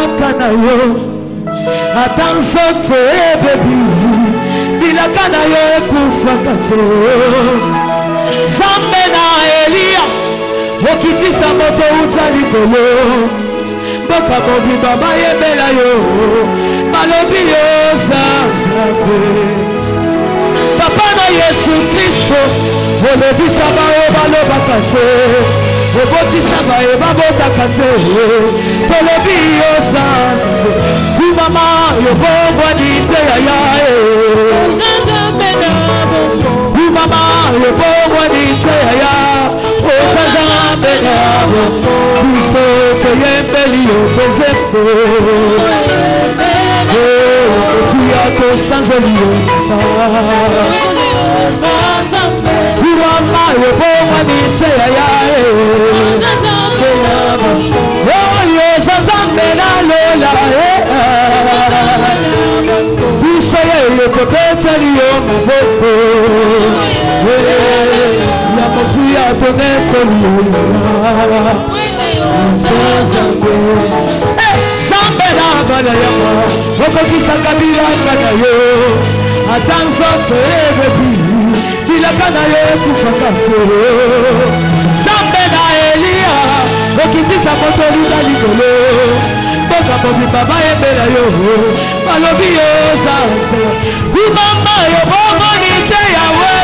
bilaka na yo ata nzoto ebebi bilaka na yo ekufaka te Nzambe na Eliya okitisa moto uta likolo mboka mobimba bayembela yo balobi yo Nzambe Papa na Yesu Kristo olobisa bayo balobaka te obotisa bayo babotaka te tolobi yo Nzambe kumama yobongwani te yaya Nzambe na bongo kumama yobongwani te yaya Nzambe na bongo Kristo toyembeli yo bezefo tu yako sanjoli yo kumama yobongwani te yaya Nzambe na bongo Nzambe na lola Biso ye toketeli yo maboko Ya motu ya toneteli yo Nzambe na bana yama okokisaka bilaka na yo ata nzoto ebebi bilaka na yo ekufaka te Nzambe na Eliya okitisa moto luka likolo mboka mobimba bayembela yo balobi yo Nzambe kumama yo bongoni te yawe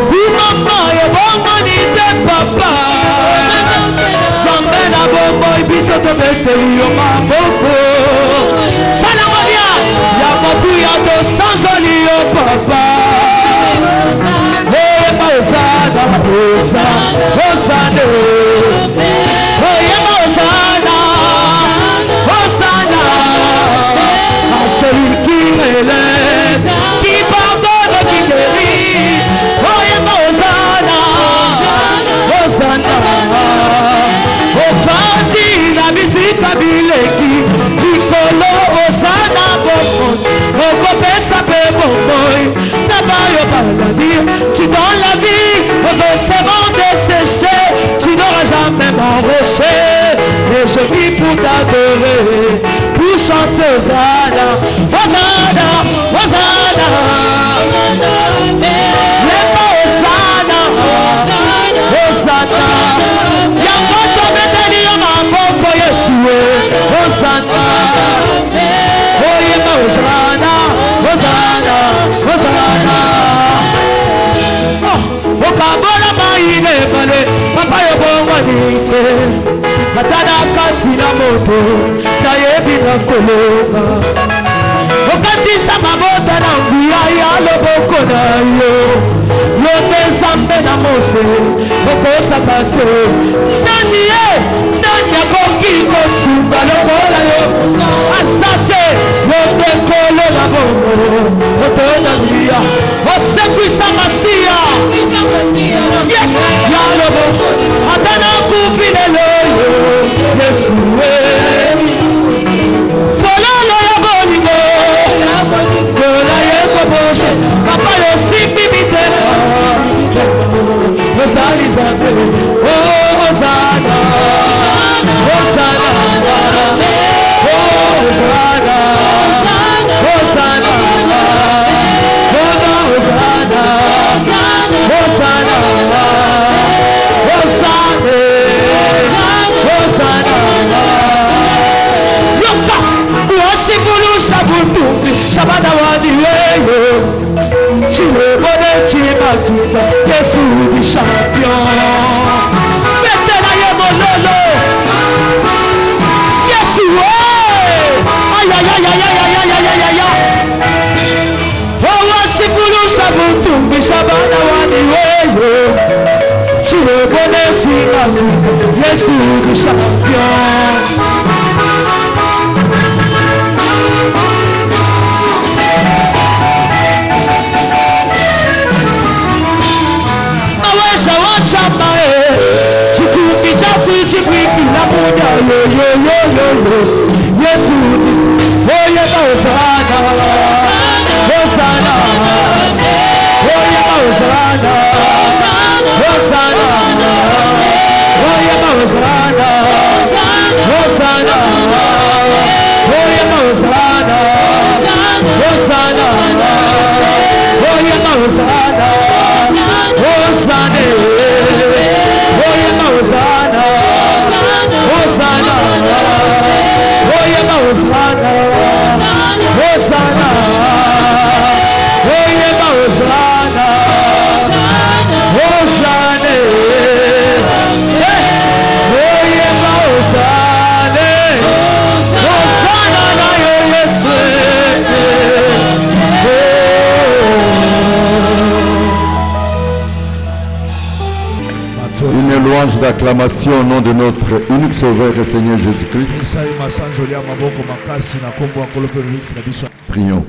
kumama yo bongoni te papa Nzambe na bomoi biso tobeteli yo maboko salamonia ya motu ya tosanzoli yo papa oyeba osana osana oyeba osana osana à celui qui élève qui pardonne qui guérit oyeba osana osana ofandi na bisika bileki likolo osana bomoi okopesa mpe bomoi na bayo baladi tu dans la vie aux océans desséchés tu n'auras jamais m'enrocher et je vis pour t'adorer pour chanter Hosanna Hosanna Hosanna lema Hosanna Hosanna yango tobeteli yo maboko Yesu Hosanna oyeba Hosanna Hosanna Hosanna okabola maine bale papa yo bongwani te atana kati na moto na yebi na kolonga okatisa mabota na nguya ya loboko na yo lote Nzambe na Mose okosaka te nani akoki kosunga lokola yo asate lote kolo na bongo otona nguya osekwisa masiya yes ya loboko atana kufi lelo Yesu fololo ya bolingo kola yeko boshe papa yo sipi bitela Ozali Nzambe Hosanna Hosanna Hosanna Hosanna Hosanna Hosanna Hosanna Yoka Uoshibulu Shabutu Shabada wani weyo Chile bode chimatuka Yesu di champion Betena ye mololo Yesu ay ay ay ay ay ay ay ay ay Uoshibulu Shabutu Shabada wani weyo Chile bode chimatuka Yesu di champion Yesu oye Hosanna Hosanna oye Hosanna Hosanna oye Hosanna Hosanna, Hosanna, Oyema Hosanna, Hosanna, Oyema Hosanna, Hosanna, Oyema Hosanna, Hosanna, Oyema Hosanna, Hosanna na Yesu. Une louange d'acclamation au nom de notre unique Sauveur et Seigneur Jésus-Christ. Prions.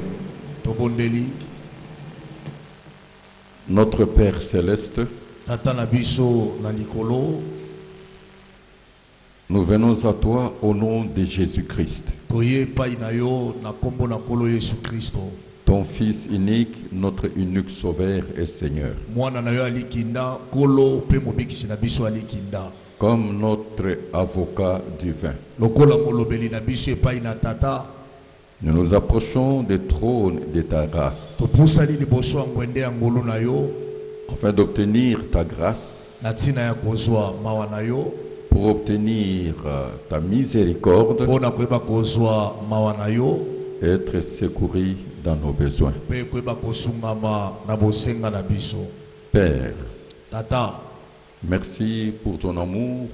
Notre Père Céleste, nous venons à toi au nom de Jésus-Christ, ton Fils unique, notre unique Sauveur et Seigneur. Comme notre avocat divin, nous nous approchons du trône de ta grâce afin d'obtenir ta grâce, pour obtenir ta miséricorde et être secouru dans nos besoins. Père, merci pour ton amour.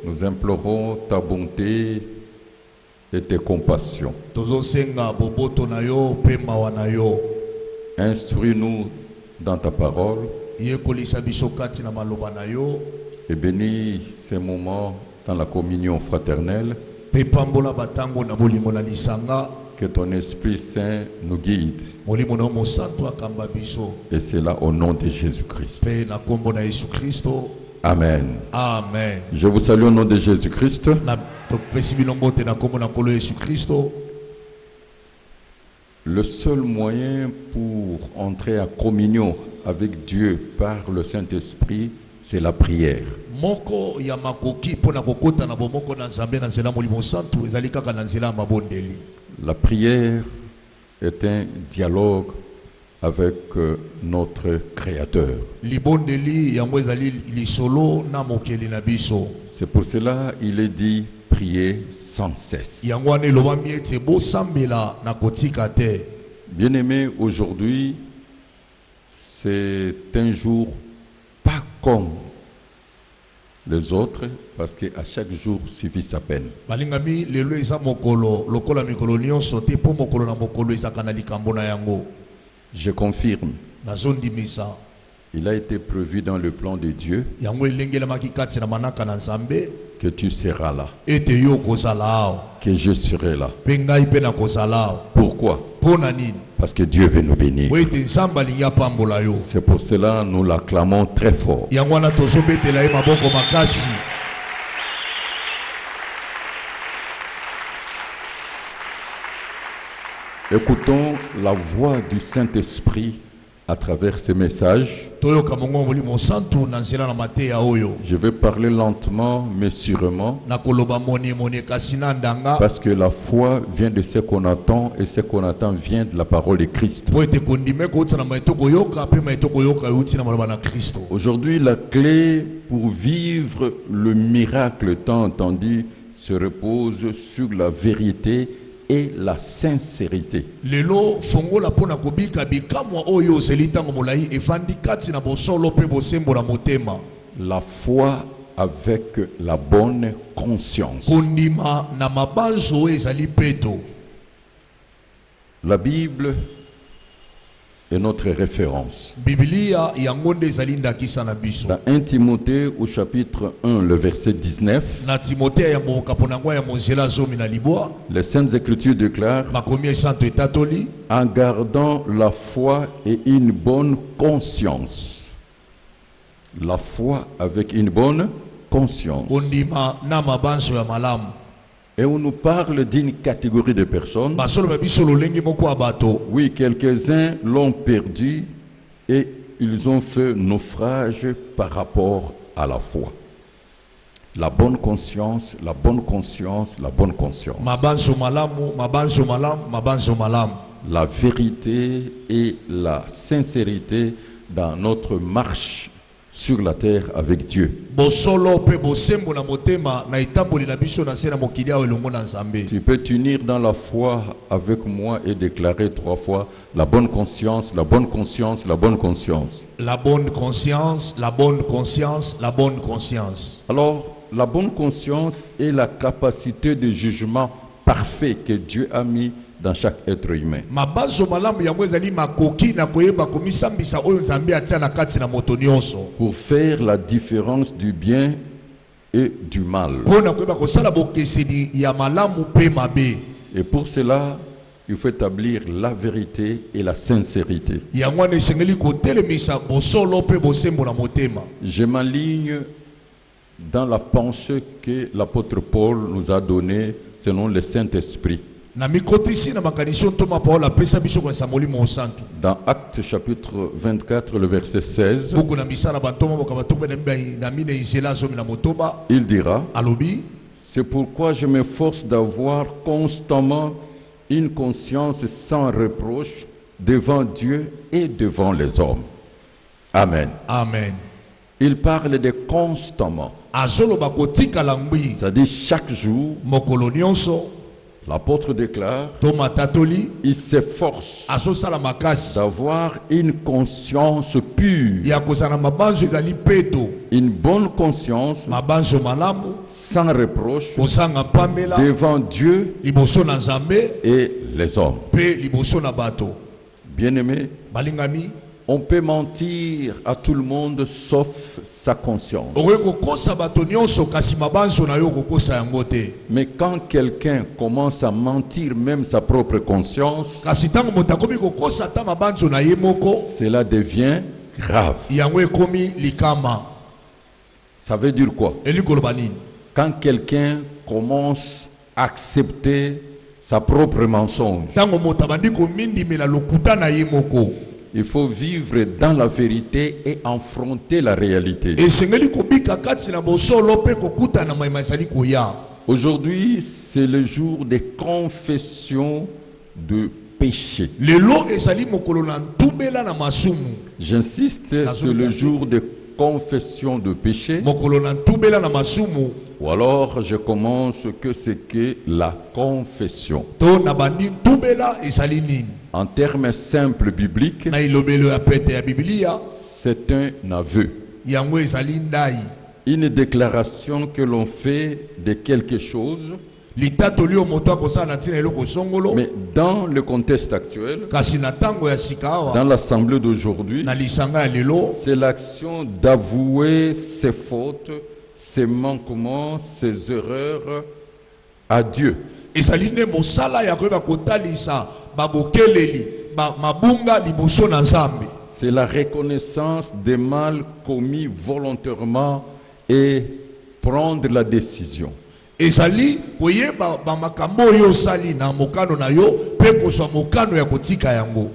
Nous implorons ta bonté et tes compassions. Instruis-nous dans ta parole et bénis ces moments dans la communion fraternelle. Que ton Esprit Saint nous guide. Et c'est là au nom de Jésus-Christ. Amen. Amen. Je vous salue au nom de Jésus-Christ. Le seul moyen pour entrer en communion avec Dieu par le Saint-Esprit, c'est la prière. La prière est un dialogue avec notre Créateur. C'est pour cela qu'il est dit prier sans cesse. Bien-aimés, aujourd'hui, c'est un jour pas comme les autres, parce qu'à chaque jour suffit sa peine. Je confirme. Il a été prévu dans le plan de Dieu que tu seras là, que je serai là. Pourquoi? Parce que Dieu veut nous bénir. C'est pour cela que nous l'acclamons très fort. Écoutons la voix du Saint-Esprit à travers ces messages. Je vais parler lentement mais sûrement, parce que la foi vient de ce qu'on attend et ce qu'on attend vient de la parole de Christ. Aujourd'hui, la clé pour vivre le miracle tant entendu se repose sur la vérité et la sincérité. La foi avec la bonne conscience. La Bible est notre référence. Dans 1 Timothée au chapitre 1, le verset 19, les Saintes Écritures déclarent: en gardant la foi et une bonne conscience. La foi avec une bonne conscience. Et on nous parle d'une catégorie de personnes. Oui, quelques-uns l'ont perdu et ils ont fait naufrage par rapport à la foi. La bonne conscience, la bonne conscience, la bonne conscience. la vérité et la sincérité dans notre marche sur la terre avec Dieu. Tu peux t'unir dans la foi avec moi et déclarer 3 fois la bonne conscience, la bonne conscience, la bonne conscience. La bonne conscience, la bonne conscience, la bonne conscience. Alors, la bonne conscience est la capacité de jugement parfait que Dieu a mis dans chaque être humain. Pour faire la différence du bien et du mal. Et pour cela, il faut établir la vérité et la sincérité. Je m'aligne dans la pensée que l'apôtre Paul nous a donnée selon le Saint-Esprit. Dans Actes chapitre 24, le verset 16, il dira: c'est pourquoi je m'efforce d'avoir constamment une conscience sans reproche devant Dieu et devant les hommes. Amen. Amen. Il parle de constamment. C'est-à-dire chaque jour. L'apôtre déclare, il s'efforce d'avoir une conscience pure, une bonne conscience, sans reproche, devant Dieu et les hommes. Bien-aimés, on peut mentir à tout le monde sauf sa conscience. Mais quand quelqu'un commence à mentir même sa propre conscience, cela devient grave. Ça veut dire quoi? Quand quelqu'un commence à accepter sa propre mensonge, il faut vivre dans la vérité et affronter la réalité. Aujourd'hui, c'est le jour des confessions de péché. J'insiste, c'est le jour des confessions de péché. Ou alors, je commence que c'est que la confession. En termes simples bibliques, c'est un aveu. Une déclaration que l'on fait de quelque chose. Mais dans le contexte actuel, dans l'assemblée d'aujourd'hui, c'est l'action d'avouer ses fautes, ses manquements, ses erreurs à Dieu. C'est la reconnaissance des mal commis volontairement et prendre la décision.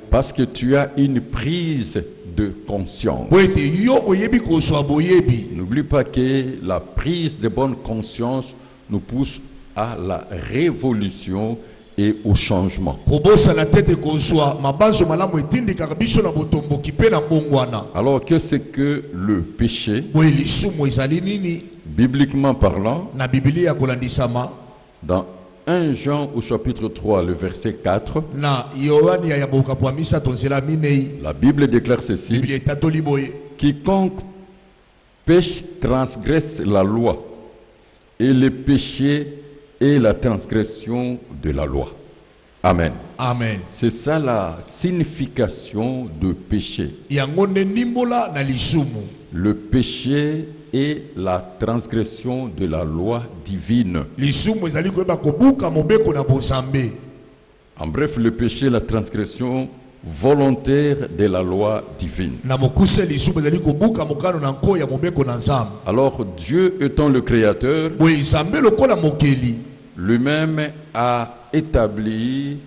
Parce que tu as une prise de conscience. N'oublie pas que la prise de bonne conscience nous pousse à la révolution et au changement. Alors que c'est que le péché, bibliquement parlant, dans 1 Jean au chapitre 3, le verset 4, la Bible déclare ceci: quiconque pêche transgresse la loi, et le péché est la transgression de la loi. Amen. Amen. C'est ça la signification de péché. Le péché est la transgression de la loi divine. En bref, le péché est la transgression volontaire de la loi divine. Alors Dieu étant le créateur, lui-même a établi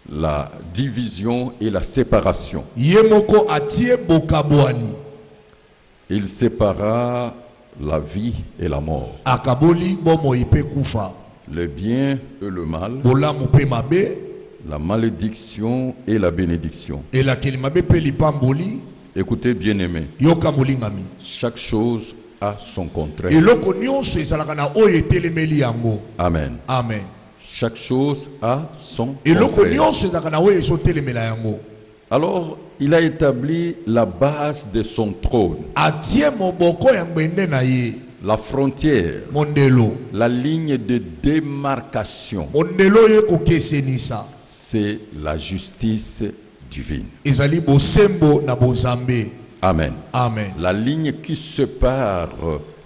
la division et la séparation. Il sépara la vie et la mort, le bien et le mal, la malédiction et la bénédiction. Écoutez, bien-aimés, chaque chose a son contraire. Amen. Amen. Chaque chose a son contraire. Alors, il a établi la base de son trône, la frontière, la ligne de démarcation. C'est la justice divine. Amen. Amen. La ligne qui sépare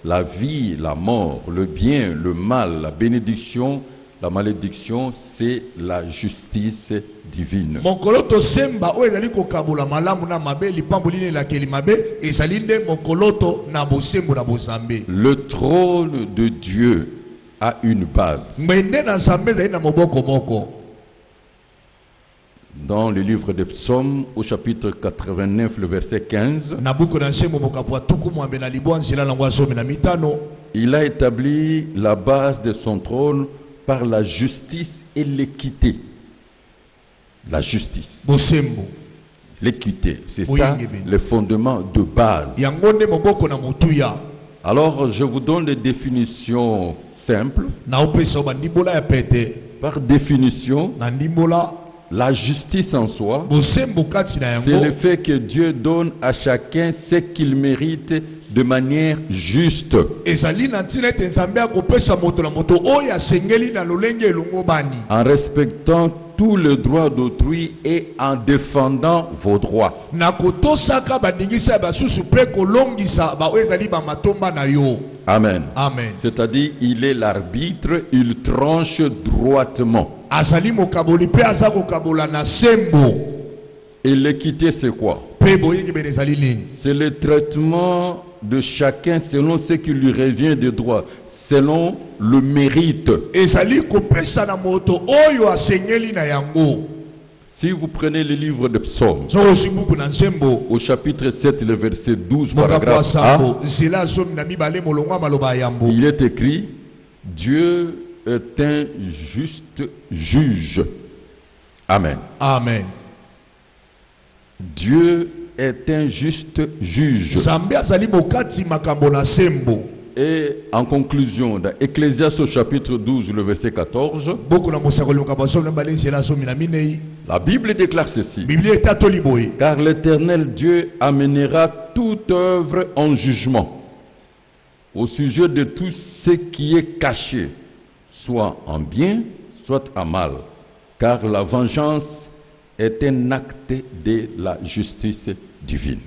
la vie, la mort, le bien, le mal, la bénédiction, la malédiction, c'est la justice divine. Le trône de Dieu a une base. Dans le livre des Psaumes, au chapitre 89, le verset 15, il a établi la base de son trône par la justice et l'équité. La justice, l'équité, c'est ça le fondement de base. Alors, je vous donne des définitions simples. Par définition, la justice en soi, c'est le fait que Dieu donne à chacun ce qu'il mérite de manière juste. En respectant tous les droits d'autrui et en défendant vos droits. Amen. Amen. C'est-à-dire, il est l'arbitre, il tranche droitement. Et l'équité, c'est quoi? C'est le traitement de chacun selon ce qui lui revient de droit, selon le mérite. Si vous prenez le livre de Psaumes, au chapitre 7, le verset 12, paragraphe A, il est écrit: Dieu est un juste juge. Amen. Amen. Dieu est un juste juge. Et en conclusion, dans Ecclésiaste au chapitre 12, le verset 14, la Bible déclare ceci: car l'Éternel Dieu amènera toute œuvre en jugement au sujet de tout ce qui est caché, soit en bien, soit en mal, car la vengeance est un acte de la justice divine.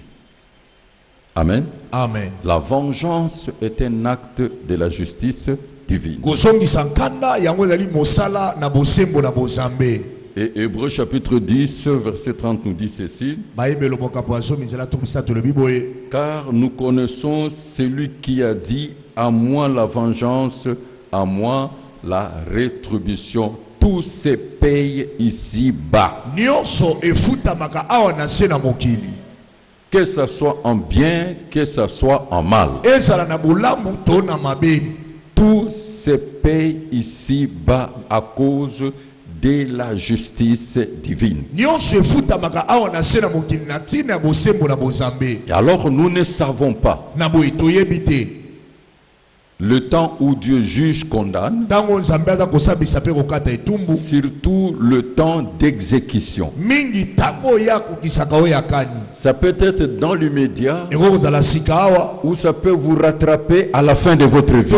Amen. Amen. La vengeance est un acte de la justice divine. Et Hébreux chapitre 10, verset 30 nous dit ceci: car nous connaissons celui qui a dit: à moi la vengeance, à moi la rétribution. Tout se paye ici-bas. Que ce soit en bien, que ce soit en mal. Tout se paye ici-bas à cause de la justice divine. Et alors nous ne savons pas le temps où Dieu juge, condamne, surtout le temps d'exécution. Ça peut être dans l'immédiat, ou ça peut vous rattraper à la fin de votre vie.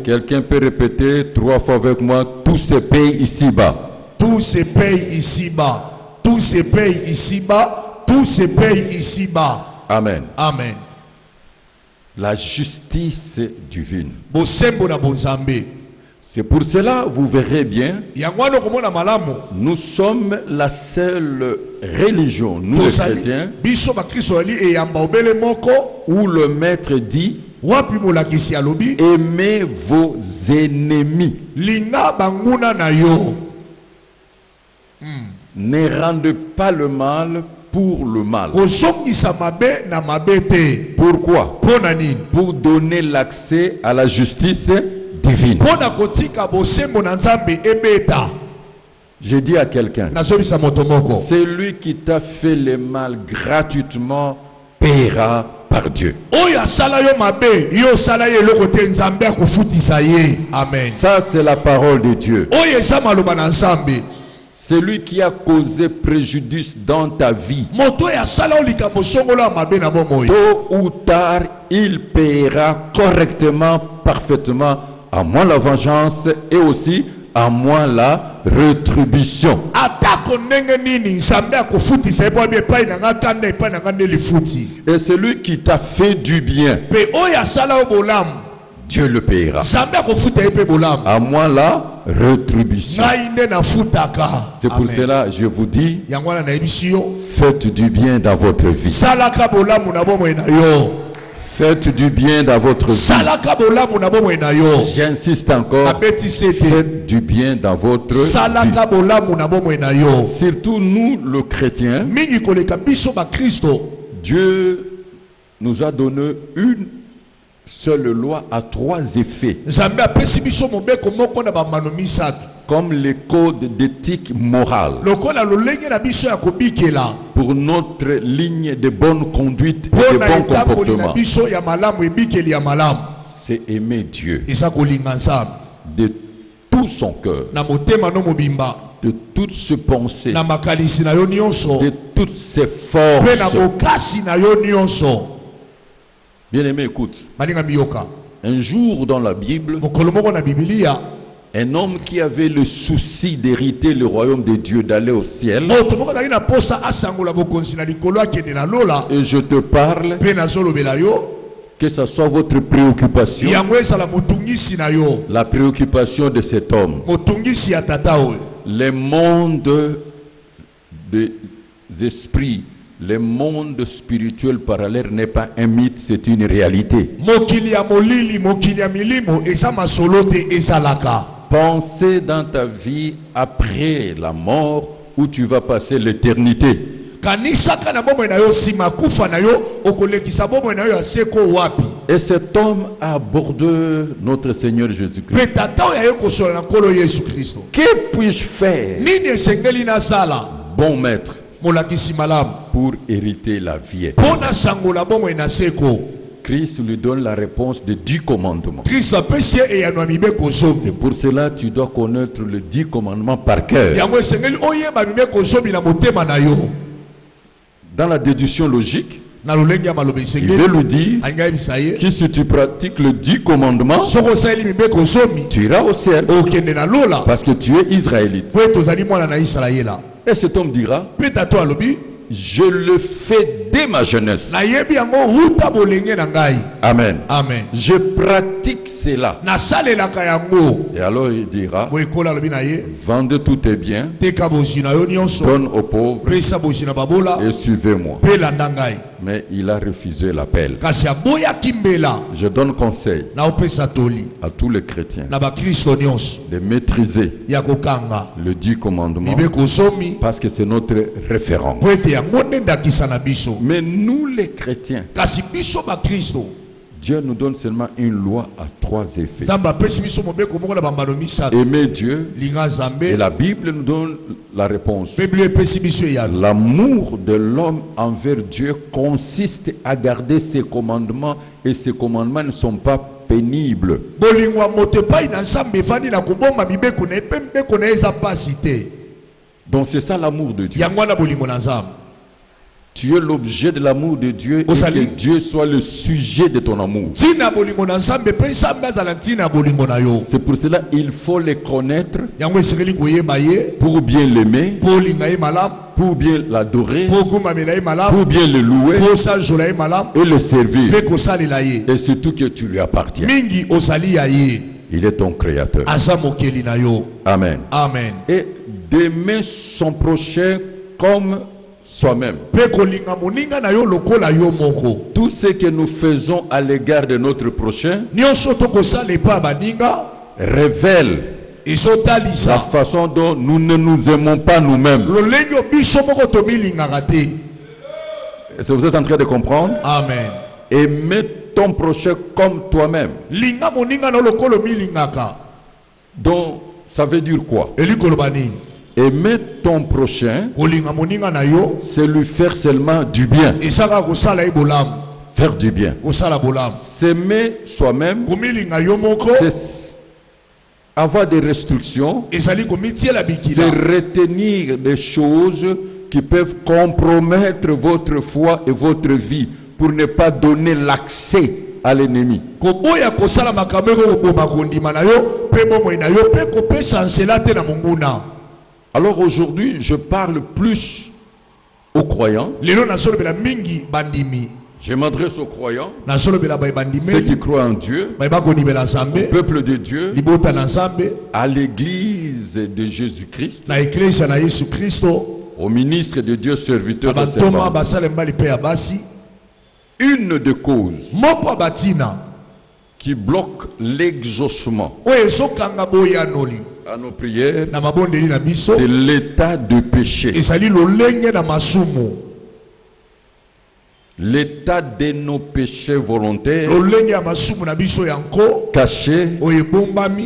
Quelqu'un peut répéter 3 fois avec moi: tout se paye ici-bas. Tout se paye ici-bas. Tout se paye ici-bas. Tout se paye ici-bas. Amen. Amen. La justice divine. C'est pour cela, vous verrez bien, nous sommes la seule religion, nous les chrétiens, où le maître dit: aimez vos ennemis. Ne rendez pas le mal pour le mal. Pourquoi? Pour donner l'accès à la justice divine. J'ai dit à quelqu'un, celui qui t'a fait le mal gratuitement paiera par Dieu. Amen. Ça, c'est la parole de Dieu. Celui qui a causé préjudice dans ta vie, tôt ou tard, il paiera correctement, parfaitement, à moins la vengeance et aussi à moins la rétribution. Et celui qui t'a fait du bien, Dieu le paiera. À moins la rétribution. C'est pour cela que je vous dis, faites du bien dans votre vie. Faites du bien dans votre vie. J'insiste encore. Faites du bien dans votre vie. Surtout nous, le chrétien, Dieu nous a donné une seule loi à 3 effets. Comme les codes d'éthique morale. Pour notre ligne de bonne conduite et de bon comportement. C'est aimer Dieu. De tout son cœur. De toutes ses pensées. De toutes ses forces. Bien aimé, écoute. Un jour dans la Bible, un homme qui avait le souci d'hériter le royaume de Dieu, d'aller au ciel. Et je te parle, que ce soit votre préoccupation, la préoccupation de cet homme. Le monde des esprits, le monde spirituel parallèle n'est pas un mythe, c'est une réalité. Pensez dans ta vie après la mort où tu vas passer l'éternité. Et cet homme a abordé notre Seigneur Jésus-Christ. Que puis-je faire, bon maître, pour hériter la vie éternelle? Christ lui donne la réponse des 10 commandements. C'est pour cela que tu dois connaître les 10 commandements par cœur. Dans la déduction logique, il veut lui dire que si tu pratiques les 10 commandements, tu iras au ciel parce que tu es israélite. Et cet homme dira, je le fais dès ma jeunesse. Amen. Amen. Je pratique cela. Et alors il dira, vendez tous tes biens, donne aux pauvres et suivez-moi. Mais il a refusé l'appel. Je donne conseil à tous les chrétiens de maîtriser le 10 commandements parce que c'est notre référence. Mais nous les chrétiens, Dieu nous donne seulement une loi à 3 effets. Aimer Dieu, et la Bible nous donne la réponse. L'amour de l'homme envers Dieu consiste à garder ses commandements, et ses commandements ne sont pas pénibles. Donc c'est ça l'amour de Dieu. Tu es l'objet de l'amour de Dieu, et que Dieu soit le sujet de ton amour. C'est pour cela qu'il faut le connaître pour bien l'aimer, pour bien l'adorer, pour bien le louer et le servir. Et surtout que tu lui appartiens. Il est ton créateur. Amen. Amen. Et d'aimer son prochain comme soi-même. Tout ce que nous faisons à l'égard de notre prochain révèle la façon dont nous ne nous aimons pas nous-mêmes. Est-ce que vous êtes en train de comprendre? Amen. Aimer ton prochain comme toi-même. Donc ça veut dire quoi? Aimer ton prochain, c'est lui faire seulement du bien. Faire du bien. S'aimer soi-même, c'est avoir des restrictions, c'est retenir des choses qui peuvent compromettre votre foi et votre vie pour ne pas donner l'accès à l'ennemi. Alors aujourd'hui, je parle plus aux croyants. Je m'adresse aux croyants, ceux qui croient en Dieu, au peuple de Dieu, à l'église de Jésus-Christ, au ministre de Dieu, serviteur de servant. Une des causes qui bloque l'exaucement à nos prières, c'est l'état de péché. L'état de nos péchés volontaires, cachés,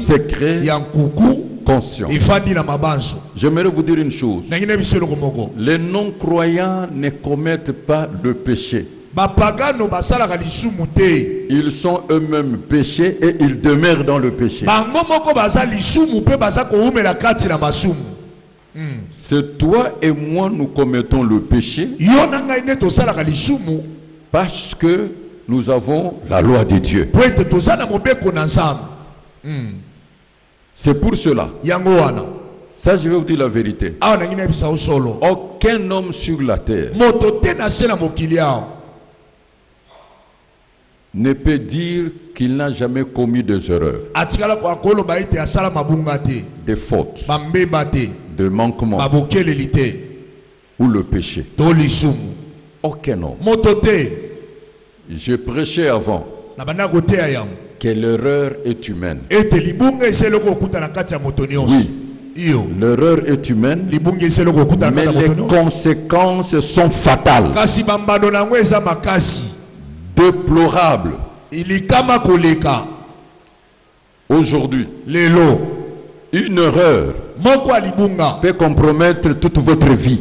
secrets, conscients. J'aimerais vous dire une chose. Les non-croyants ne commettent pas le péché. Ils sont eux-mêmes péchés et ils demeurent dans le péché. C'est toi et moi nous commettons le péché parce que nous avons la loi de Dieu. C'est pour cela. Ça, je vais vous dire la vérité. Aucun homme sur la terre ne peut dire qu'il n'a jamais commis des erreurs, des fautes, de manquements ou le péché. Aucun homme. Je prêchais avant que l'erreur est humaine. Oui, l'erreur est humaine, mais les conséquences sont fatales, déplorables. Aujourd'hui, une erreur peut compromettre toute votre vie.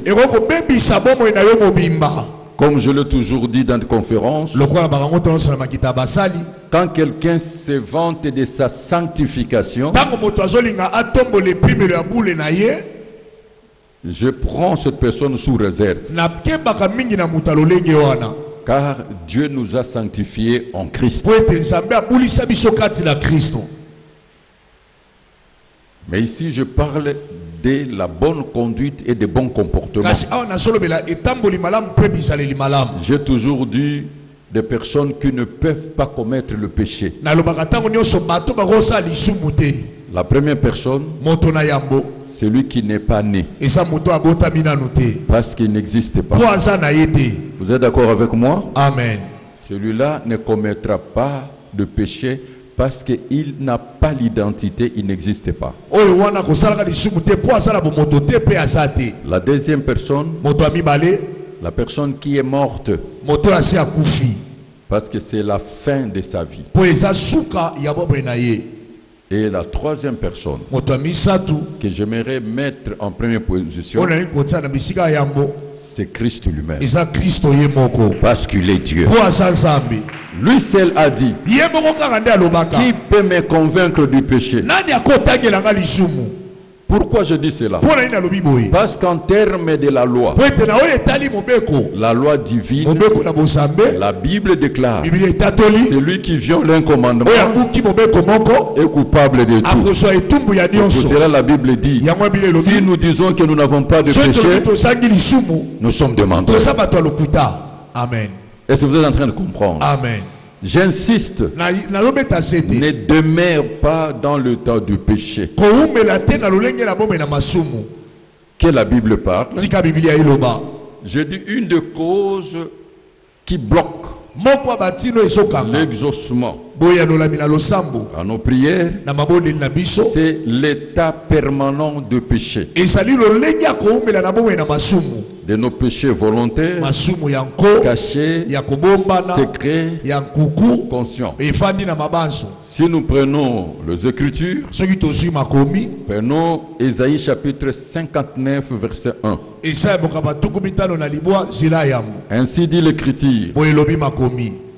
Comme je l'ai toujours dit dans des conférences, quand quelqu'un se vante de sa sanctification, je prends cette personne sous réserve. Car Dieu nous a sanctifiés en Christ. Mais ici, je parle de la bonne conduite et des bons comportements. J'ai toujours dit des personnes qui ne peuvent pas commettre le péché. La première personne, celui qui n'est pas né, parce qu'il n'existe pas. Vous êtes d'accord avec moi? Amen. Celui-là ne commettra pas de péché parce qu'il n'a pas l'identité, il n'existe pas. La deuxième personne, la personne qui est morte, parce que c'est la fin de sa vie. Et la troisième personne que j'aimerais mettre en première position, c'est Christ lui-même. Parce qu'il est Dieu. Lui seul a dit, qui peut me convaincre du péché? Pourquoi je dis cela? Parce qu'en termes de la loi divine, la Bible déclare, celui qui viole un commandement est coupable de tout. Pour cela la Bible dit, si nous disons que nous n'avons pas de péché, nous sommes des menteurs. Amen. Est-ce que vous êtes en train de comprendre? Amen. J'insiste, ne demeure pas dans le temps du péché. Que la Bible parle. Je dis une des causes qui bloque l'exaucement à nos prières, c'est l'état permanent de péché. de nos péchés volontaires, cachés, secrets, conscients. Si nous prenons les Écritures, prenons Ésaïe chapitre 59 verset 1. Ainsi dit l'Écriture.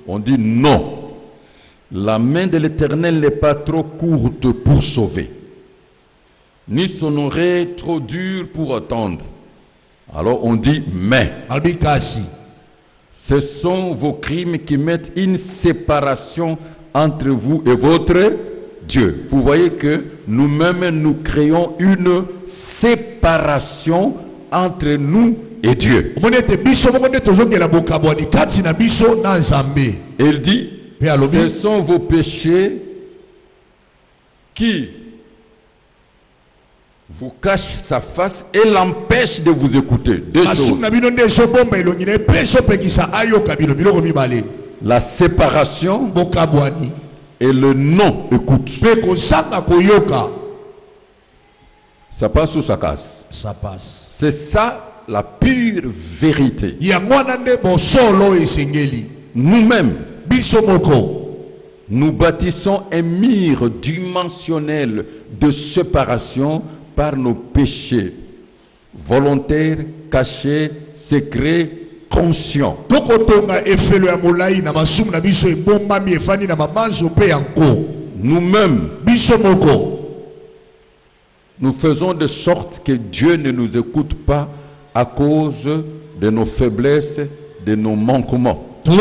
On dit non. La main de l'Éternel n'est pas trop courte pour sauver, ni son oreille trop dure pour attendre. Alors on dit mais. Ce sont vos crimes qui mettent une séparation entre vous et votre Dieu. Vous voyez que nous-mêmes nous créons une séparation entre nous et Dieu. Il dit, ce sont vos péchés qui vous cachent sa face et l'empêchent de vous écouter. Deux choses. La séparation et le non-écoute. Ça passe ou ça casse? Ça passe. C'est ça la pure vérité. Nous-mêmes, nous bâtissons un mur dimensionnel de séparation par nos péchés volontaires, cachés, secrets, conscients. Nous-mêmes, nous faisons de sorte que Dieu ne nous écoute pas à cause de nos faiblesses, de nos manquements, de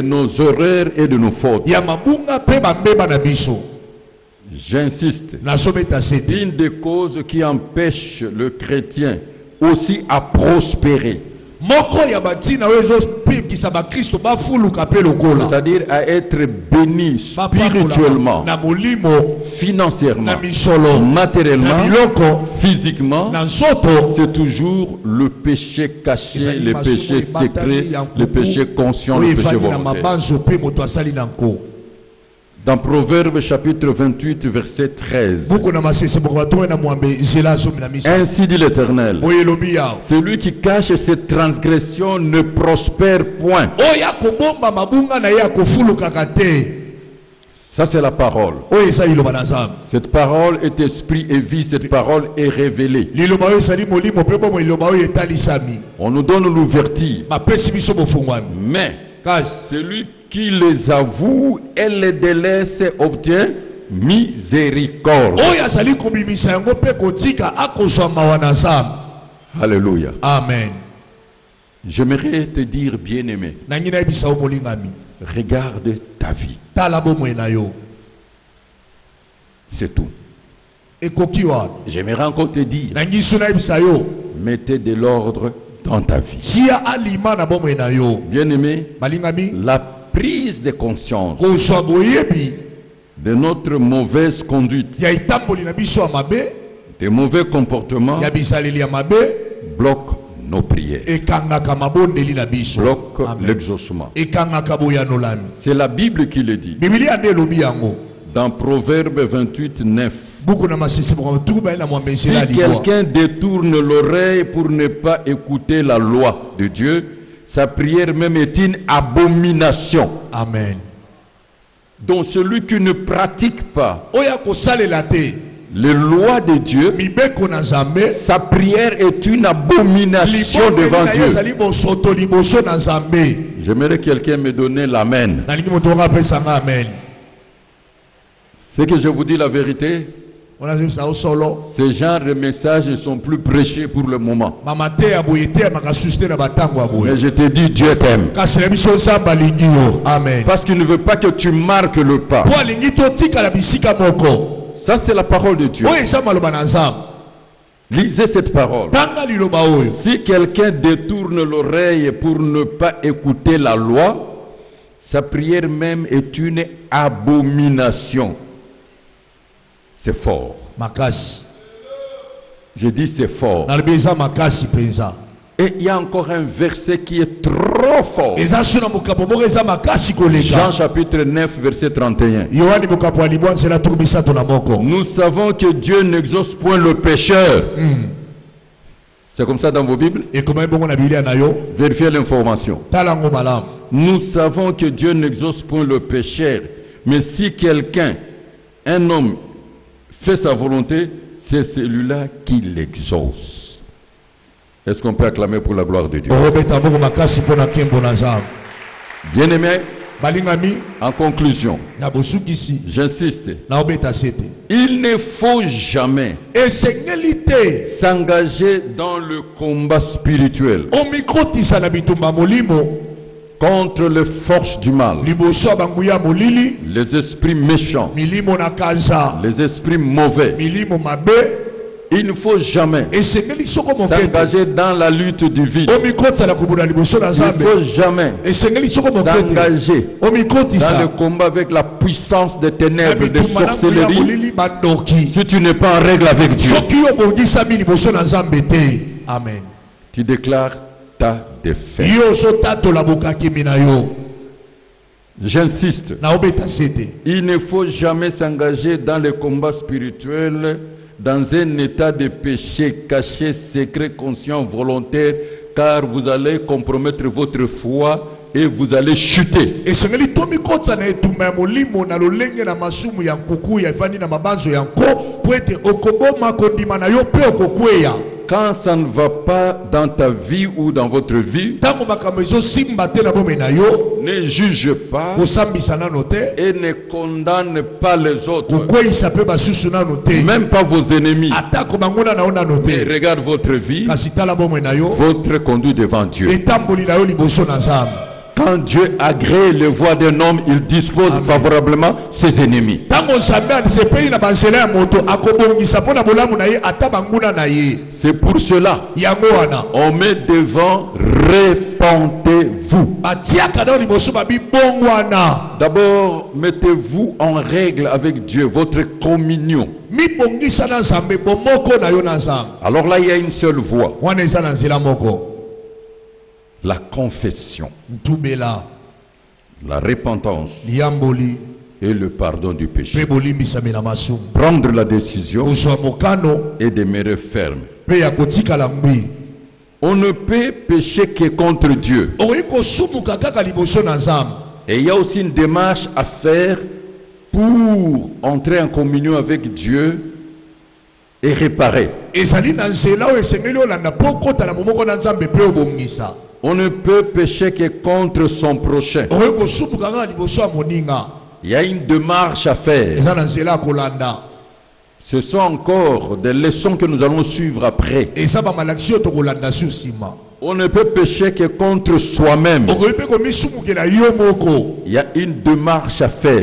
nos erreurs et de nos fautes. J'insiste, une des causes qui empêche le chrétien aussi à prospérer, c'est-à-dire à être béni spirituellement, financièrement, matériellement, physiquement, c'est toujours le péché caché, le péché secret, le péché conscient, le péché volontaire. Dans Proverbe chapitre 28 verset 13. Ainsi dit l'Éternel, celui qui cache ses transgressions ne prospère point. Ça c'est la parole. Cette parole est esprit et vie, cette parole est révélée. On nous donne l'ouverture. Mais celui qui les avoue et les délaisse obtient miséricorde. Alléluia. Amen. J'aimerais te dire, bien-aimé, regarde ta vie. C'est tout. J'aimerais encore te dire, mettez de l'ordre dans ta vie. Bien-aimé, la prise de conscience de notre mauvaise conduite, des mauvais comportements, bloque nos prières, bloque l'exaucement. C'est la Bible qui le dit. Dans Proverbe 28, 9. Si quelqu'un détourne l'oreille pour ne pas écouter la loi de Dieu, sa prière même est une abomination. Amen. Donc celui qui ne pratique pas les lois de Dieu, sa prière est une abomination devant Dieu. J'aimerais que quelqu'un me donne l'amen. C'est que je vous dis la vérité. Ces genres de messages ne sont plus prêchés pour le moment. Mais je te dis, Dieu t'aime. Amen. Parce qu'il ne veut pas que tu marques le pas. Ça c'est la parole de Dieu. Lisez cette parole. Si quelqu'un détourne l'oreille pour ne pas écouter la loi, sa prière même est une abomination. C'est fort. Makasi. Je dis c'est fort. Et il y a encore un verset qui est trop fort. Jean chapitre 9 verset 31. Nous savons que Dieu n'exauce point le pécheur. C'est comme ça dans vos Bibles? Vérifiez l'information. Nous savons que Dieu n'exauce point le pécheur. Mais si quelqu'un, un homme, fait sa volonté, c'est celui-là qui l'exauce. Est-ce qu'on peut acclamer pour la gloire de Dieu? Bien-aimé, en conclusion, j'insiste, il ne faut jamais s'engager dans le combat spirituel contre les forces du mal, les esprits méchants, les esprits mauvais. Il ne faut jamais s'engager dans la lutte divine. Il ne faut jamais s'engager dans le combat avec la puissance des ténèbres, des sorcelleries, si tu n'es pas en règle avec Dieu. Amen. Tu déclares ta défaite. J'insiste. Il ne faut jamais s'engager dans les combats spirituels dans un état de péché caché, secret, conscient, volontaire, car vous allez compromettre votre foi et vous allez chuter. Quand ça ne va pas dans ta vie ou dans votre vie, ne juge pas et ne condamne pas les autres, même pas vos ennemis. Mais regarde votre vie, votre conduite devant Dieu. Quand Dieu agrée les voies d'un homme, il dispose favorablement ses ennemis. C'est pour cela on met devant répentez-vous. D'abord, mettez-vous en règle avec Dieu, votre communion. Alors là, il y a une seule voie. La confession, la repentance et le pardon du péché. Prendre la décision et demeurer ferme. On ne peut pécher que contre Dieu. Et il y a aussi une démarche à faire pour entrer en communion avec Dieu et réparer. On ne peut pécher que contre son prochain. Il y a une démarche à faire. Ce sont encore des leçons que nous allons suivre après. On ne peut pécher que contre soi-même. Il y a une démarche à faire.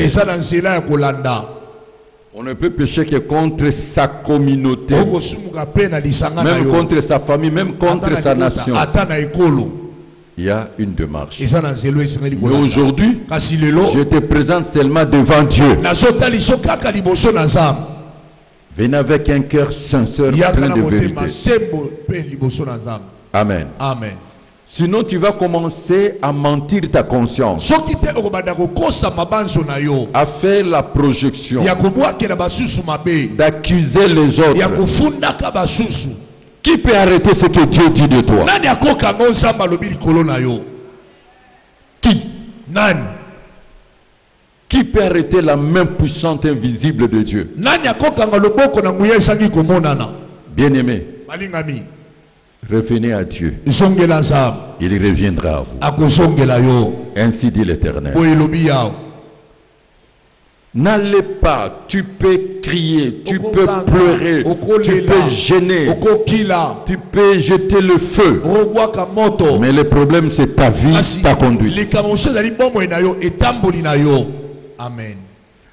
On ne peut pécher que contre sa communauté, même contre sa famille, même contre sa nation. Il y a une démarche. Mais aujourd'hui, je te présente seulement devant Dieu. Venez avec un cœur sincère, plein de vérité. Amen. Amen. Sinon, tu vas commencer à mentir ta conscience, à faire la projection, d'accuser les autres. Qui peut arrêter ce que Dieu dit de toi? Qui peut arrêter la main puissante invisible de Dieu? Bien-aimé, revenez à Dieu. Il reviendra à vous. Ainsi dit l'Éternel. N'allez pas, tu peux crier, tu peux pleurer, tu peux gêner, tu peux jeter le feu. Mais le problème c'est ta vie, ta conduite. Amen.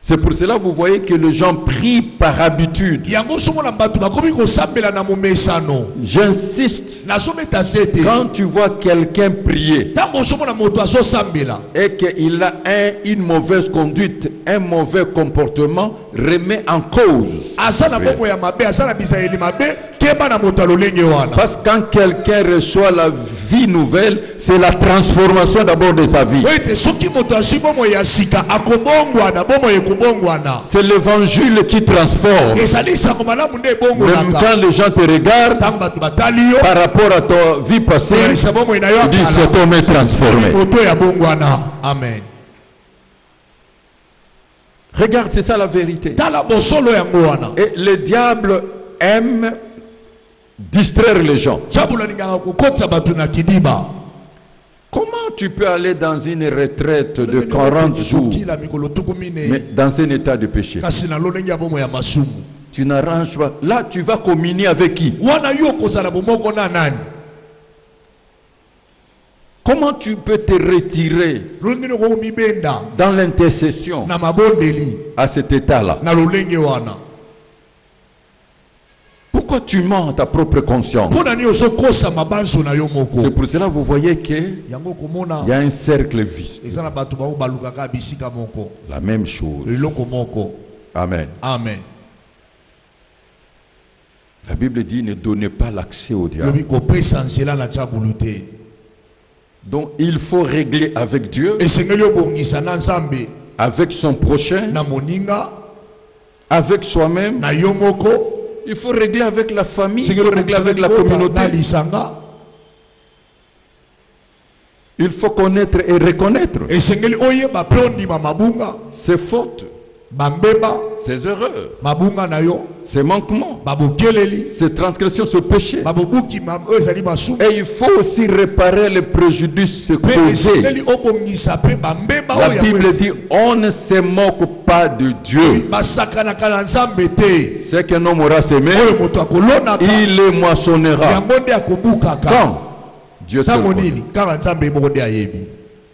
C'est pour cela que vous voyez que les gens prient par habitude. J'insiste. Quand tu vois quelqu'un prier et qu'il a une mauvaise conduite, un mauvais comportement, remets en cause. Parce que quand quelqu'un reçoit la vie nouvelle, c'est la transformation d'abord de sa vie. C'est l'évangile qui transforme. Même quand les gens te regardent par rapport à ta vie passée, ils disent cet homme est transformé. Amen. Regarde, c'est ça la vérité. Et le diable aime distraire les gens. Comment tu peux aller dans une retraite de 40 jours, mais dans un état de péché? Tu n'arranges pas. Là, tu vas communier avec qui? Comment tu peux te retirer dans l'intercession à cet état-là? Pourquoi tu mens à ta propre conscience? C'est pour cela que vous voyez qu'il y a un cercle vicieux. La même chose. Amen. Amen. La Bible dit ne donnez pas l'accès au diable. Donc il faut régler avec Dieu, avec son prochain, avec soi-même. Il faut régler avec la famille, il faut régler avec la communauté. Il faut connaître et reconnaître ses fautes, ses erreurs, ses manquements, ses transgressions, ses péchés. Et il faut aussi réparer les préjudices causés. La Bible dit on ne se moque pas de Dieu. C'est qu'un homme aura semé, il les moissonnera. Quand Dieu se connaît.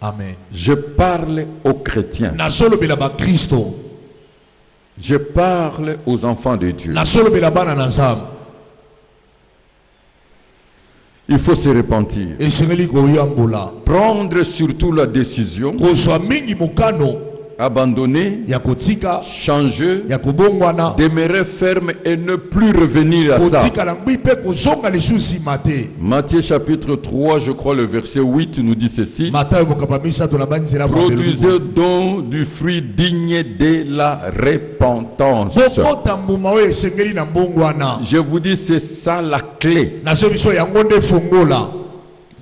Amen. Je parle aux chrétiens. Je parle aux enfants de Dieu. Il faut se repentir. Prendre surtout la décision. Abandonner, changer, demeurer ferme et ne plus revenir à ça. Matthieu chapitre 3, je crois le verset 8 nous dit ceci. Produisez donc du fruit digne de la repentance. Je vous dis, c'est ça la clé.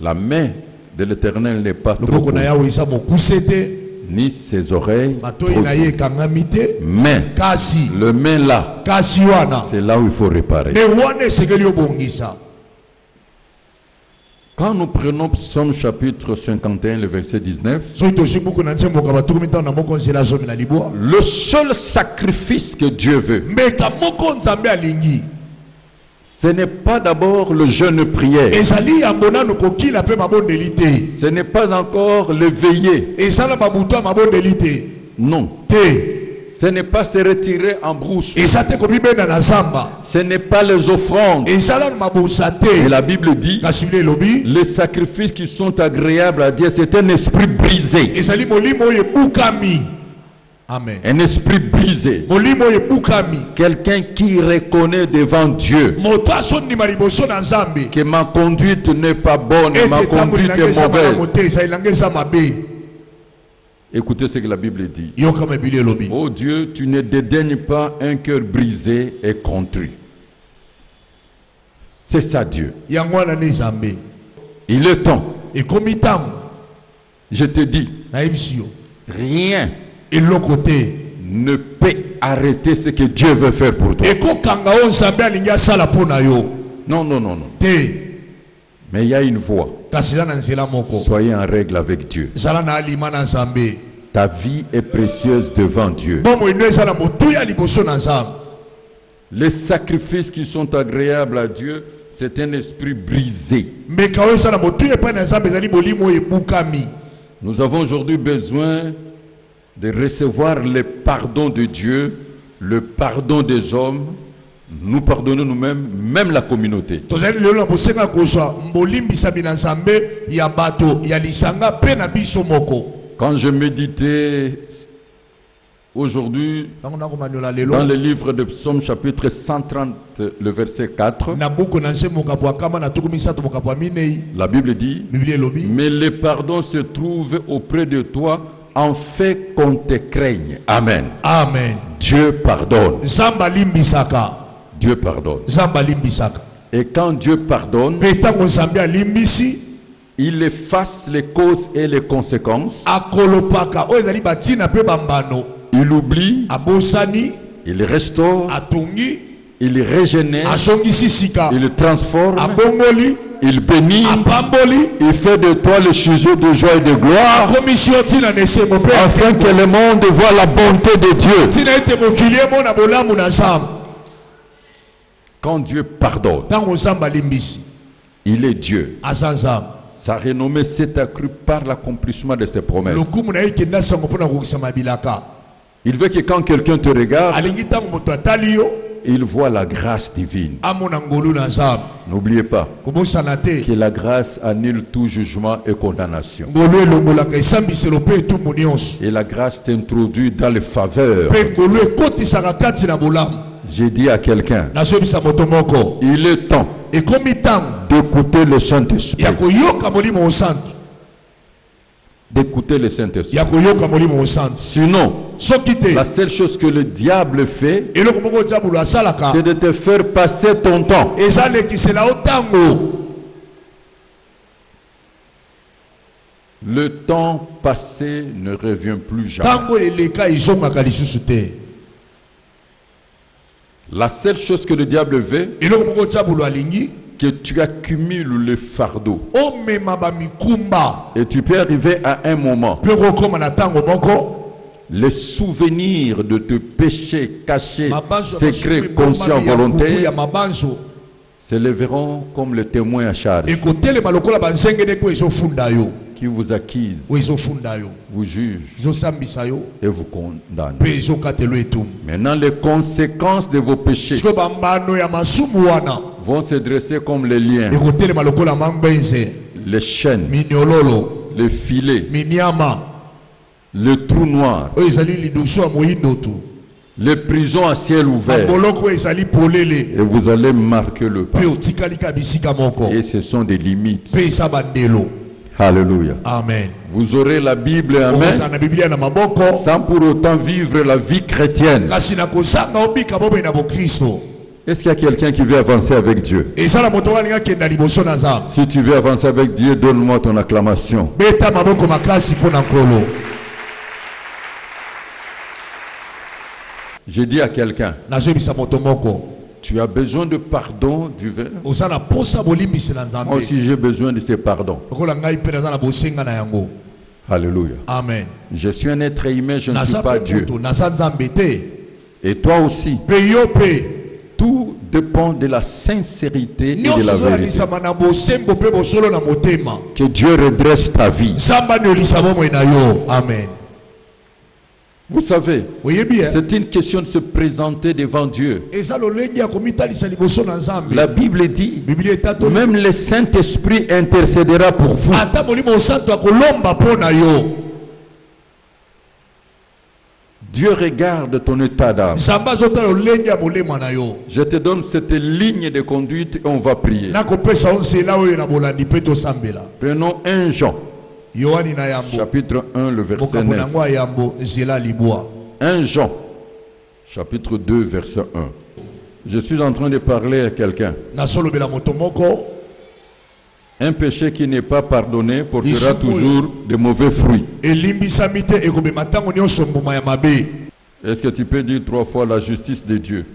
La main de l'Éternel n'est pas trop courte, ni ses oreilles, mais le main là, c'est là où il faut réparer. Quand nous prenons Psaume chapitre 51, le verset 19, le seul sacrifice que Dieu veut, ce n'est pas d'abord le jeûne prière. Ce n'est pas encore le veiller. Non. Ce n'est pas se retirer en brousse. Ce n'est pas les offrandes. Et la Bible dit, les sacrifices qui sont agréables à Dieu, c'est un esprit brisé. Amen. Un esprit brisé. Quelqu'un qui reconnaît devant Dieu que ma conduite n'est pas bonne, ma conduite est mauvaise. Écoutez ce que la Bible dit. Oh Dieu, tu ne dédaignes pas un cœur brisé et contrit. C'est ça Dieu. Il est temps. Je te dis, rien ne peut arrêter ce que Dieu veut faire pour toi. Non, non, non, non. Mais il y a une voie. Soyez en règle avec Dieu. Ta vie est précieuse devant Dieu. Les sacrifices qui sont agréables à Dieu, c'est un esprit brisé. Nous avons aujourd'hui besoin de recevoir le pardon de Dieu, le pardon des hommes, nous pardonner nous-mêmes, même la communauté. Quand je méditais Aujourd'hui, dans le livre de Psaume chapitre 130, le verset 4, la Bible dit, mais le pardon se trouve auprès de toi en fait qu'on te craigne. Amen. Amen. Dieu pardonne. Dieu pardonne. Et quand Dieu pardonne, il efface les causes et les conséquences. Il oublie, il restaure, il régénère, il transforme, il bénit, il fait de toi le sujet de joie et de gloire, afin que le monde voit la bonté de Dieu. Quand Dieu pardonne, il est Dieu. Sa renommée s'est accrue par l'accomplissement de ses promesses. Il veut que quand quelqu'un te regarde, il voit la grâce divine. N'oubliez pas que la grâce annule tout jugement et condamnation. Et la grâce t'introduit dans les faveurs. J'ai dit à quelqu'un, il est temps d'écouter le Saint-Esprit. D'écouter le Saint-Esprit. Sinon, la seule chose que le diable fait, c'est de te faire passer ton temps. Le temps passé ne revient plus jamais. La seule chose que le diable veut, que tu accumules le fardeau. Et tu peux arriver à un moment, les souvenirs de tes péchés cachés, secrets, conscients, volontaires, s'élèveront comme le témoin à charge, qui vous accuse, vous juge et vous condamne. Maintenant, les conséquences de vos péchés vont se dresser comme les liens, les chaînes, les filets, le trou noir, les prisons à ciel ouvert, et vous allez marquer le pas. Et ce sont des limites. Alléluia. Amen. Vous aurez la Bible en main sans pour autant vivre la vie chrétienne. Est-ce qu'il y a quelqu'un qui veut avancer avec Dieu? Si tu veux avancer avec Dieu, donne-moi ton acclamation. J'ai dit à quelqu'un, tu as besoin de pardon du verre. Moi aussi j'ai besoin de ce pardon. Alléluia. Amen. Je suis un être humain, je ne suis pas Dieu. Et toi aussi. Tout dépend de la sincérité et de la vérité. Que Dieu redresse ta vie. Amen. Vous savez, c'est une question de se présenter devant Dieu. La Bible dit, même le Saint-Esprit intercédera pour vous. Dieu regarde ton état d'âme. Je te donne cette ligne de conduite et on va prier. Prenons 1 Jean. Chapitre 1, le verset 9. 1 Jean, chapitre 2, verset 1. Je suis en train de parler à quelqu'un. Un péché qui n'est pas pardonné portera toujours de mauvais fruits. Est-ce que tu peux dire 3 fois la justice de Dieu?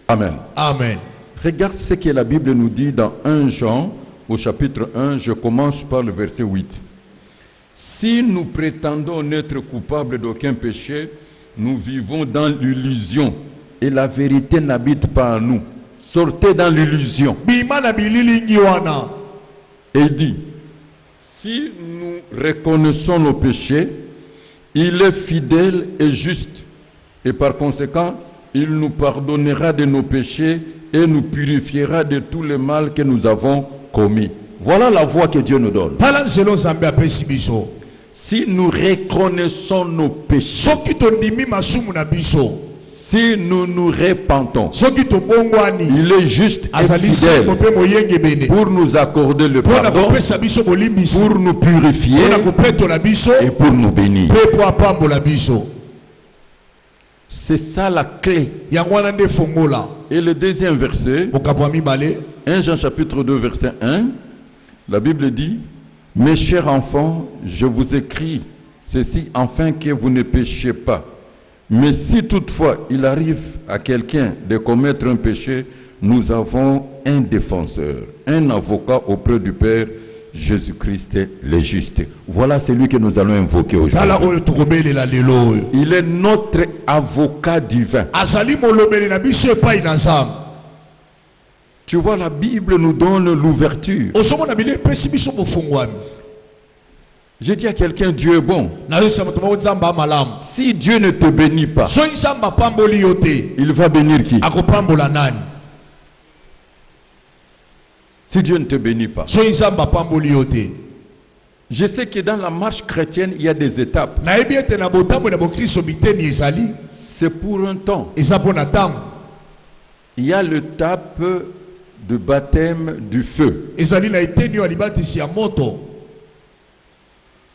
Amen. Amen. Regarde ce que la Bible nous dit dans 1 Jean, au chapitre 1, je commence par le verset 8. Si nous prétendons n'être coupables d'aucun péché, nous vivons dans l'illusion et la vérité n'habite pas en nous. Sortez dans l'illusion. Et dit, si nous reconnaissons nos péchés, il est fidèle et juste. Et par conséquent, il nous pardonnera de nos péchés et nous purifiera de tout le mal que nous avons commis. Voilà la voie que Dieu nous donne. Si nous reconnaissons nos péchés, si nous nous repentons, il est juste et fidèle pour nous accorder le pardon, pour nous purifier et pour nous bénir. C'est ça la clé. Et le deuxième verset, 1 Jean chapitre 2 verset 1, la Bible dit: mes chers enfants, je vous écris ceci afin que vous ne péchiez pas. Mais si toutefois il arrive à quelqu'un de commettre un péché, nous avons un défenseur, un avocat auprès du Père, Jésus-Christ le juste. Voilà celui que nous allons invoquer aujourd'hui. Il est notre avocat divin. Tu vois, la Bible nous donne l'ouverture. J'ai dit à quelqu'un, Dieu est bon. Si Dieu ne te bénit pas, il va bénir qui? Si Dieu ne te bénit pas. Je sais que dans la marche chrétienne, il y a des étapes. C'est pour un temps. Il y a l'étape de baptême du feu,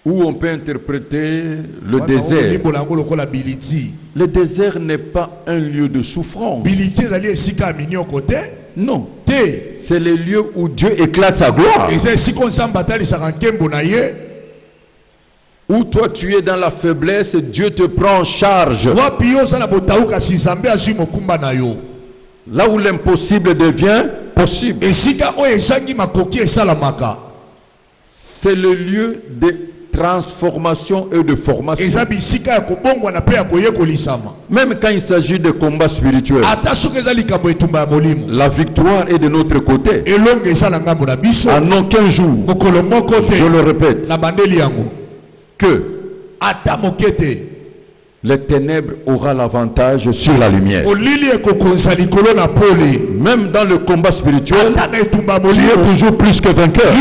où on peut interpréter le désert. Le désert n'est pas un lieu de souffrance. Non. C'est le lieu où Dieu éclate sa gloire. Où toi tu es dans la faiblesse, Dieu te prend en charge. Là où l'impossible devient possible. C'est le lieu de transformation et de formation. Même quand il s'agit de combats spirituels, la victoire est de notre côté. En aucun jour, je le répète, que les ténèbres aura l'avantage sur la lumière. Même dans le combat spirituel, tu es toujours plus que vainqueur.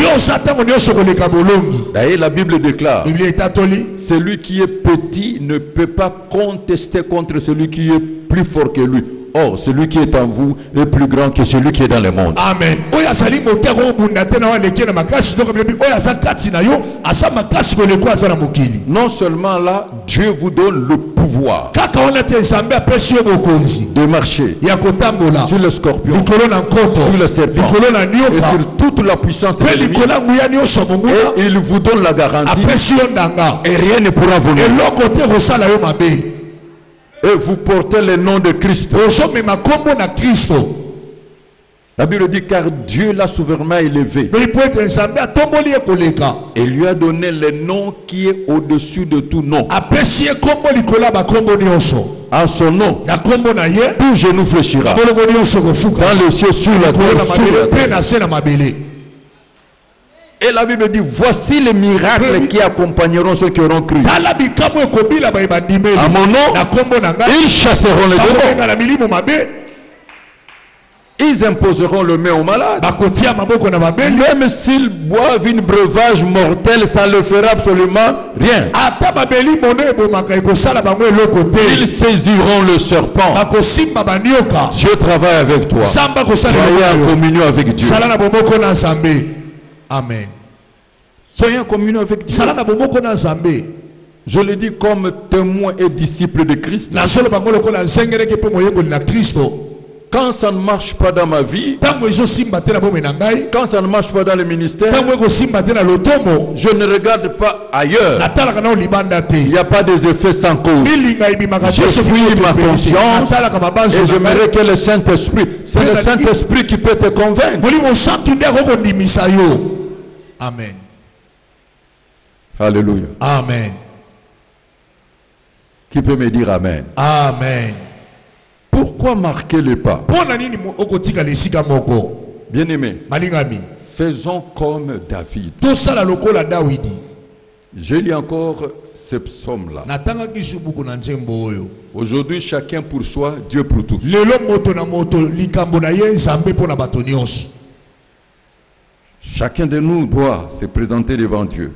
D'ailleurs, la Bible déclare: celui qui est petit ne peut pas contester contre celui qui est plus fort que lui. Or, celui qui est en vous est plus grand que celui qui est dans le monde. Amen. Non seulement là, Dieu vous donne le pouvoir de marcher sur le scorpion, sur le serpent et sur toute la puissance de l'ennemi. Et il vous donne la garantie et rien ne pourra vous nuire. Et vous portez le nom de Christ. La Bible dit: car Dieu l'a souverainement élevé et lui a donné le nom qui est au-dessus de tout nom. En son nom, tout genou fléchira dans les cieux, sur la terre, sur la terre. Et la Bible dit: voici les miracles qui accompagneront ceux qui auront cru. À mon nom, ils chasseront les démons. Ils imposeront le main aux malades. Même s'ils boivent une breuvage mortel, ça ne leur fera absolument rien. Ils saisiront le serpent. Dieu travaille avec toi. Soyez en communion avec Dieu. Amen. Soyez en communion avec Dieu. Je le dis comme témoin et disciple de Christ. Quand ça ne marche pas dans ma vie, quand ça ne marche pas dans le ministère, je ne regarde pas ailleurs. Il n'y a pas des effets sans cause. Je suis ma conscience et j'aimerais que le Saint-Esprit, c'est le Saint-Esprit qui peut te convaincre. Amen. Alléluia. Amen. Qui peut me dire Amen? Amen. Pourquoi marquer le pas? Bien-aimé, faisons comme David. Je lis encore ce psaume-là. Aujourd'hui, chacun pour soi, Dieu pour tous. Chacun de nous doit se présenter devant Dieu.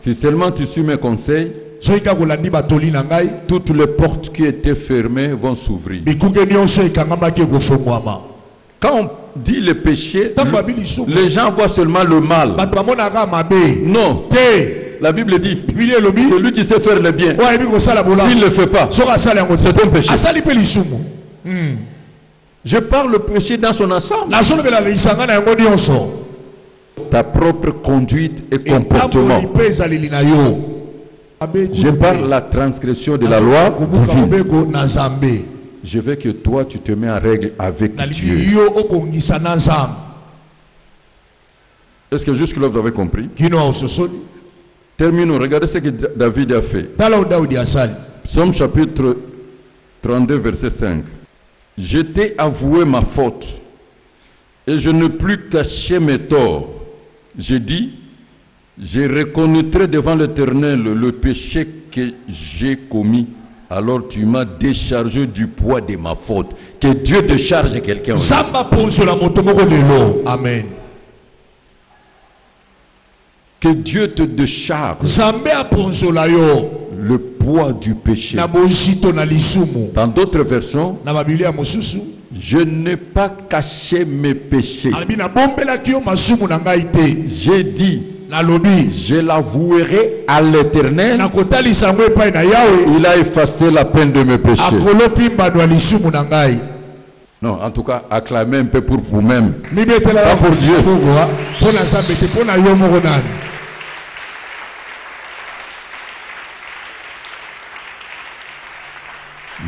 Si seulement tu suis mes conseils, toutes les portes qui étaient fermées vont s'ouvrir. Quand on dit le péché, les gens voient seulement le mal. Non. La Bible dit, celui qui sait faire le bien, s'il ne le fait pas, c'est un péché. Je parle le péché dans son ensemble. Ta propre conduite et comportement. Je parle la transgression de la loi divine. Je veux que toi tu te mets en règle avec Dieu. Est-ce que jusque-là vous avez compris? Terminons. Regardez ce que David a fait. Psaume chapitre 32 verset 5. Je t'ai avoué ma faute et je ne plus cacher mes torts. J'ai dit, je reconnaîtrai devant l'Éternel le péché que j'ai commis. Alors tu m'as déchargé du poids de ma faute. Que Dieu décharge quelqu'un. Amen. Que Dieu te décharge le poids du péché. Dans d'autres versions, je n'ai pas caché mes péchés. J'ai dit, je l'avouerai à l'Éternel. Il a effacé la peine de mes péchés. Non, en tout cas, acclamez un peu pour vous-même. Pas pour Dieu.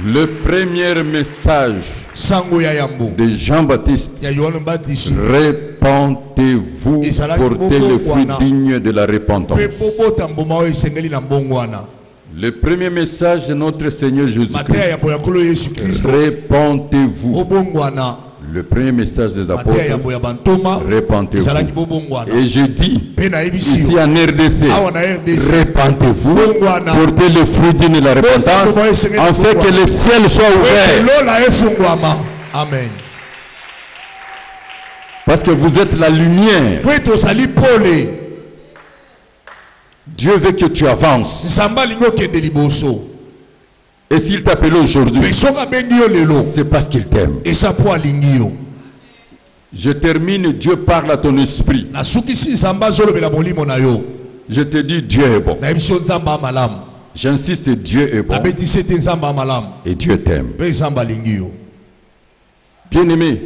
Le premier message de Jean-Baptiste, répentez-vous, portez le fruit digne de la repentance. Le premier message de notre Seigneur Jésus-Christ, répentez-vous. Le premier message des apôtres, répentez-vous. Et je dis, ici en RDC, répentez-vous, portez le fruit digne de la repentance, afin que le ciel soit ouvert. Amen. Parce que vous êtes la lumière. Dieu veut que tu avances. Et s'il t'appelle aujourd'hui, c'est parce qu'il t'aime. Je termine, Dieu parle à ton esprit. Je te dis, Dieu est bon. J'insiste, Dieu est bon. Et Dieu t'aime. Bien-aimé,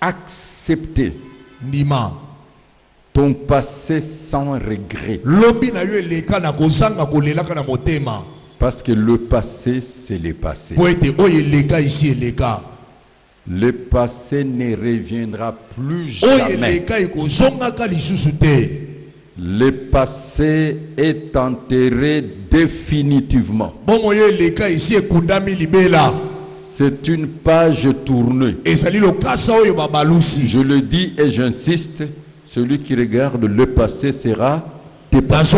acceptez ton passé sans regret. Parce que le passé, c'est le passé. Le passé ne reviendra plus jamais. Le passé est enterré définitivement. C'est une page tournée. Je le dis et j'insiste. Celui qui regarde le passé sera dépassé.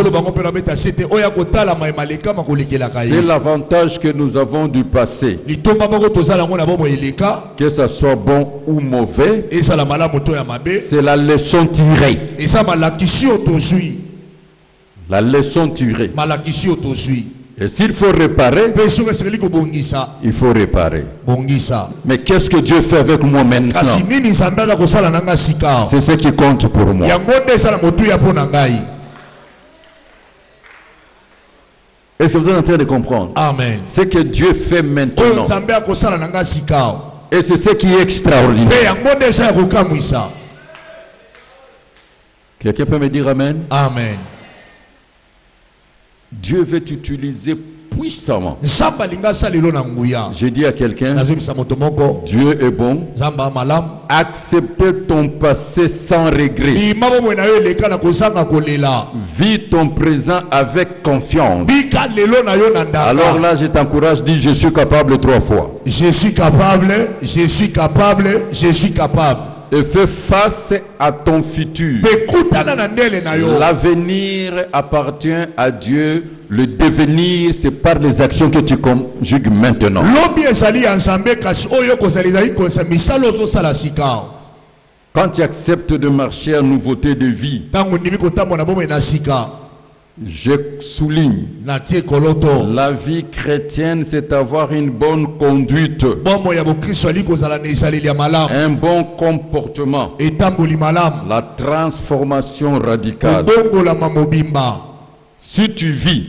C'est l'avantage que nous avons du passé. Que ce soit bon ou mauvais, c'est la leçon tirée. La leçon tirée. Et s'il faut réparer, il faut réparer. Mais qu'est-ce que Dieu fait avec moi maintenant? C'est ce qui compte pour moi. Est-ce que vous êtes en train de comprendre? Amen. Ce que Dieu fait maintenant. Et c'est ce qui est extraordinaire. Quelqu'un peut me dire Amen? Amen. Dieu veut t'utiliser puissamment. J'ai dit à quelqu'un, Dieu est bon. Acceptez ton passé sans regret. Vis ton présent avec confiance. Alors là, je t'encourage, dis je suis capable 3 fois. Je suis capable, je suis capable, je suis capable. Et fais face à ton futur. L'avenir appartient à Dieu. Le devenir, c'est par les actions que tu conjugues maintenant. Quand tu acceptes de marcher en nouveauté de vie, je souligne, la vie chrétienne, c'est avoir une bonne conduite, un bon comportement, la transformation radicale. Si tu vis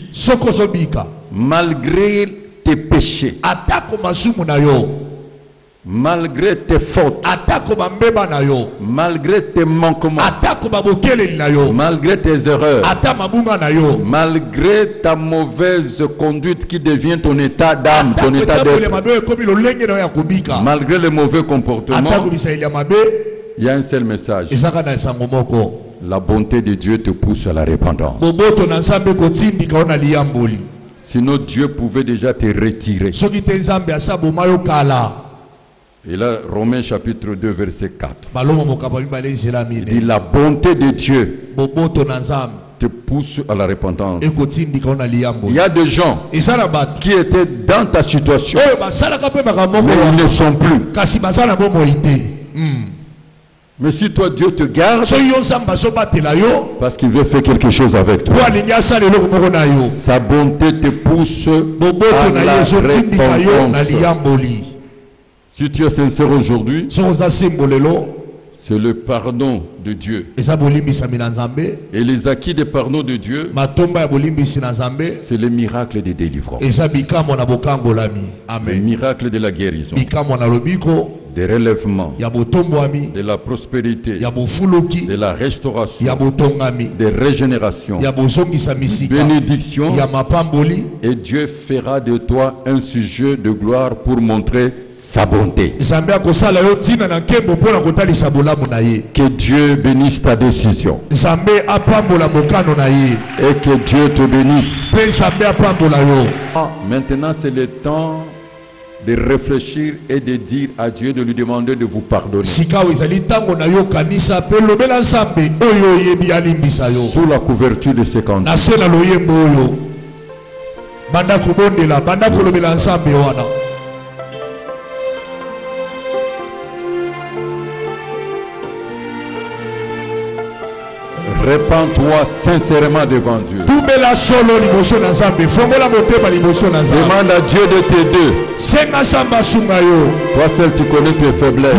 malgré tes péchés, malgré tes fautes, malgré tes manquements, malgré tes erreurs, malgré ta mauvaise conduite qui devient ton état d'âme, ton état d'être, malgré le mauvais comportement, il y a un seul message. La bonté de Dieu te pousse à la repentance. Sinon Dieu pouvait déjà te retirer. Et là, Romains chapitre 2, verset 4. Il dit, la bonté de Dieu te pousse à la repentance. Il y a des gens qui étaient dans ta situation, mais ils ne sont plus. Mais si toi Dieu te garde, parce qu'il veut faire quelque chose avec toi, sa bonté te pousse à la repentance. Si tu es sincère aujourd'hui, c'est le pardon de Dieu. Et les acquis des pardons de Dieu, c'est le miracle de délivrance. Le miracle de la guérison, des relèvements, de la prospérité, de la restauration, des régénérations, bénédictions, et Dieu fera de toi un sujet de gloire pour montrer sa bonté. Que Dieu bénisse ta décision. Et que Dieu te bénisse. Maintenant, c'est le temps de réfléchir et de dire à Dieu, de lui demander de vous pardonner. Sous la couverture de ses cantiques. Répands-toi sincèrement devant Dieu. Demande à Dieu de t'aider. Toi seul tu connais tes faiblesses.